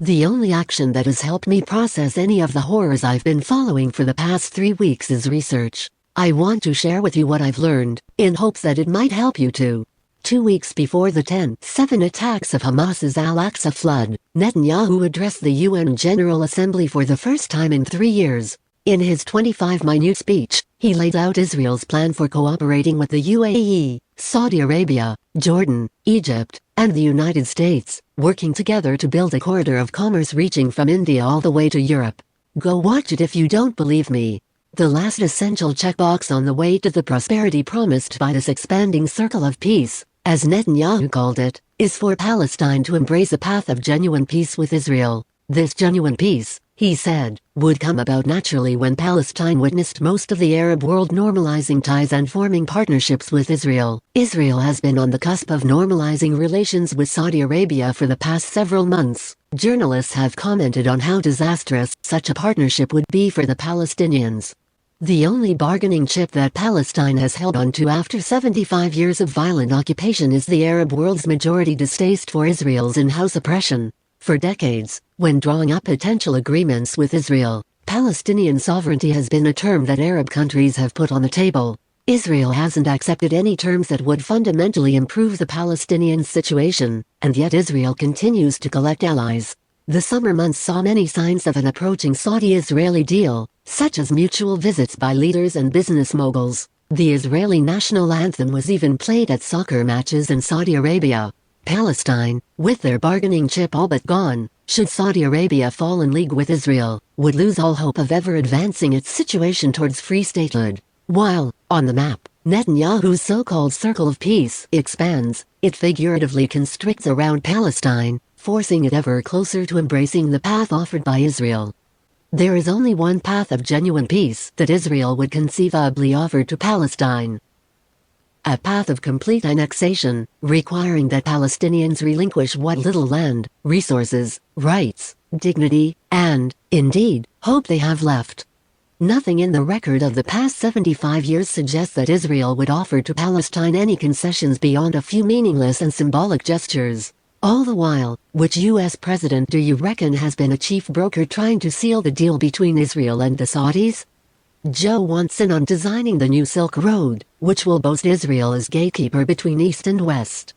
The only action that has helped me process any of the horrors I've been following for the past 3 weeks is research. I want to share with you what I've learned, in hopes that it might help you too. 2 weeks before the 10/7 attacks of Hamas's Al-Aqsa flood, Netanyahu addressed the UN General Assembly for the first time in 3 years. In his 25-minute speech, he laid out Israel's plan for cooperating with the UAE, Saudi Arabia, Jordan, Egypt, and the United States, working together to build a corridor of commerce reaching from India all the way to Europe. Go watch it if you don't believe me. The last essential checkbox on the way to the prosperity promised by this expanding circle of peace, as Netanyahu called it, is for Palestine to embrace a path of genuine peace with Israel. This genuine peace, he said, would come about naturally when Palestine witnessed most of the Arab world normalizing ties and forming partnerships with Israel. Israel has been on the cusp of normalizing relations with Saudi Arabia for the past several months. Journalists have commented on how disastrous such a partnership would be for the Palestinians. The only bargaining chip that Palestine has held on to after 75 years of violent occupation is the Arab world's majority distaste for Israel's in-house oppression. For decades, when drawing up potential agreements with Israel, Palestinian sovereignty has been a term that Arab countries have put on the table. Israel hasn't accepted any terms that would fundamentally improve the Palestinian situation, and yet Israel continues to collect allies. The summer months saw many signs of an approaching Saudi-Israeli deal, such as mutual visits by leaders and business moguls. The Israeli national anthem was even played at soccer matches in Saudi Arabia. Palestine, with their bargaining chip all but gone, should Saudi Arabia fall in league with Israel, would lose all hope of ever advancing its situation towards free statehood. While, on the map, Netanyahu's so-called circle of peace expands, it figuratively constricts around Palestine, forcing it ever closer to embracing the path offered by Israel. There is only one path of genuine peace that Israel would conceivably offer to Palestine. A path of complete annexation, requiring that Palestinians relinquish what little land, resources, rights, dignity, and, indeed, hope they have left. Nothing in the record of the past 75 years suggests that Israel would offer to Palestine any concessions beyond a few meaningless and symbolic gestures. All the while, which U.S. president do you reckon has been a chief broker trying to seal the deal between Israel and the Saudis? Joe wants in on designing the new Silk Road, which will boast Israel as gatekeeper between East and West.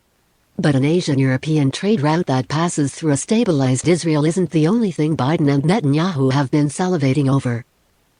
But an Asian-European trade route that passes through a stabilized Israel isn't the only thing Biden and Netanyahu have been salivating over.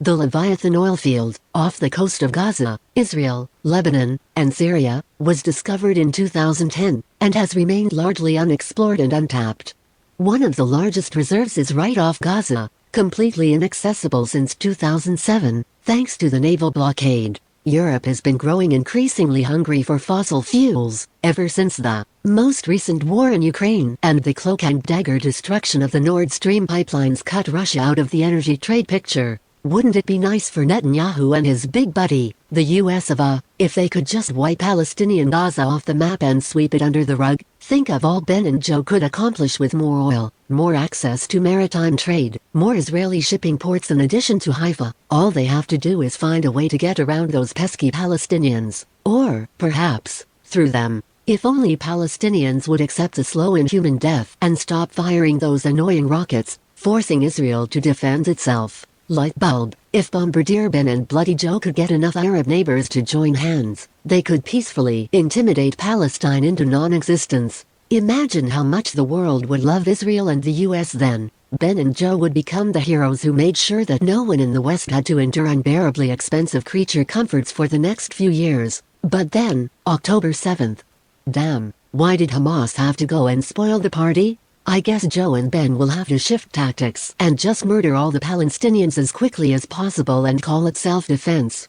The Leviathan oil field, off the coast of Gaza, Israel, Lebanon, and Syria, was discovered in 2010, and has remained largely unexplored and untapped. One of the largest reserves is right off Gaza, completely inaccessible since 2007, thanks to the naval blockade. Europe has been growing increasingly hungry for fossil fuels, ever since the most recent war in Ukraine and the cloak and dagger destruction of the Nord Stream pipelines cut Russia out of the energy trade picture. Wouldn't it be nice for Netanyahu and his big buddy, the US if they could just wipe Palestinian Gaza off the map and sweep it under the rug? Think of all Ben and Joe could accomplish with more oil, more access to maritime trade, more Israeli shipping ports in addition to Haifa. All they have to do is find a way to get around those pesky Palestinians. Or, perhaps, through them. If only Palestinians would accept a slow inhuman death and stop firing those annoying rockets, forcing Israel to defend itself. Light bulb, if Bombardier Ben and Bloody Joe could get enough Arab neighbors to join hands, they could peacefully intimidate Palestine into non-existence. Imagine how much the world would love Israel and the US then. Ben and Joe would become the heroes who made sure that no one in the West had to endure unbearably expensive creature comforts for the next few years. But then, October 7th. Damn, why did Hamas have to go and spoil the party? I guess Joe and Ben will have to shift tactics and just murder all the Palestinians as quickly as possible and call it self-defense.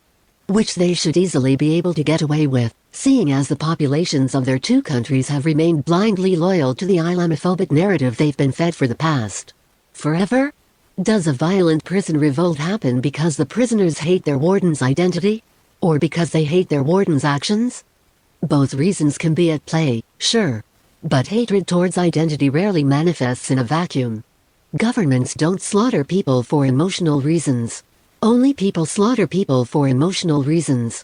Which they should easily be able to get away with, seeing as the populations of their two countries have remained blindly loyal to the Islamophobic narrative they've been fed for the past. Forever? Does a violent prison revolt happen because the prisoners hate their warden's identity? Or because they hate their warden's actions? Both reasons can be at play, sure. But hatred towards identity rarely manifests in a vacuum. Governments don't slaughter people for emotional reasons. Only people slaughter people for emotional reasons.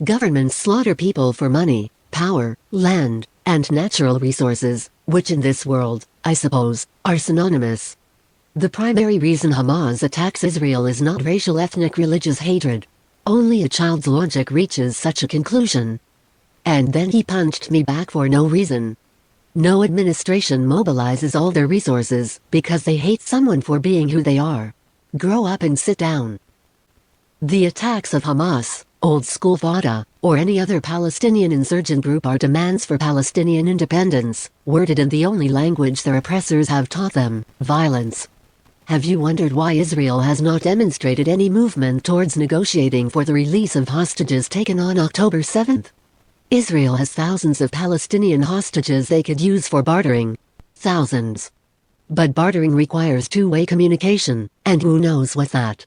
Governments slaughter people for money, power, land, and natural resources. which in this world, I suppose, are synonymous. The primary reason Hamas attacks Israel is not racial, ethnic, religious hatred. Only a child's logic reaches such a conclusion. And then he punched me back for no reason. No administration mobilizes all their resources because they hate someone for being who they are. Grow up and sit down. The attacks of Hamas, Old School Fatah, or any other Palestinian insurgent group are demands for Palestinian independence, worded in the only language their oppressors have taught them, violence. Have you wondered why Israel has not demonstrated any movement towards negotiating for the release of hostages taken on October 7th? Israel has thousands of Palestinian hostages they could use for bartering. Thousands. But bartering requires two-way communication, and who knows what that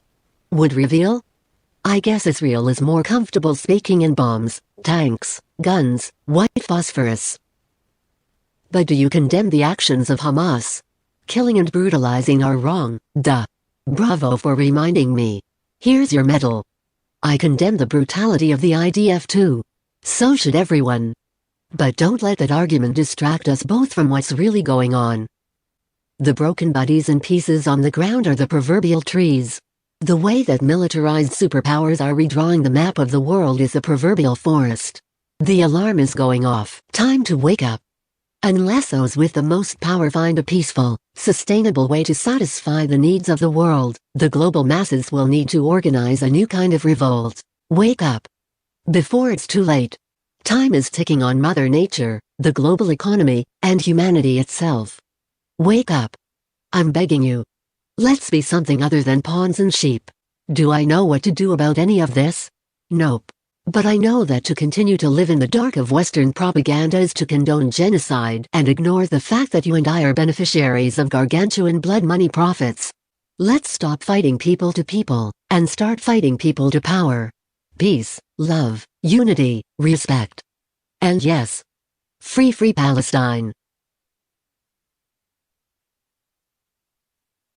would reveal? I guess Israel is more comfortable speaking in bombs, tanks, guns, white phosphorus. But do you condemn the actions of Hamas? Killing and brutalizing are wrong, duh. Bravo for reminding me. Here's your medal. I condemn the brutality of the IDF too. So should everyone. But don't let that argument distract us both from what's really going on. The broken bodies and pieces on the ground are the proverbial trees. The way that militarized superpowers are redrawing the map of the world is the proverbial forest. The alarm is going off. Time to wake up. Unless those with the most power find a peaceful, sustainable way to satisfy the needs of the world, the global masses will need to organize a new kind of revolt. Wake up. Before it's too late. Time is ticking on Mother Nature, the global economy, and humanity itself. Wake up. I'm begging you. Let's be something other than pawns and sheep. Do I know what to do about any of this? Nope. But I know that to continue to live in the dark of Western propaganda is to condone genocide and ignore the fact that you and I are beneficiaries of gargantuan blood money profits. Let's stop fighting people to people, and start fighting people to power. Peace, love, unity, respect. And yes, free Palestine.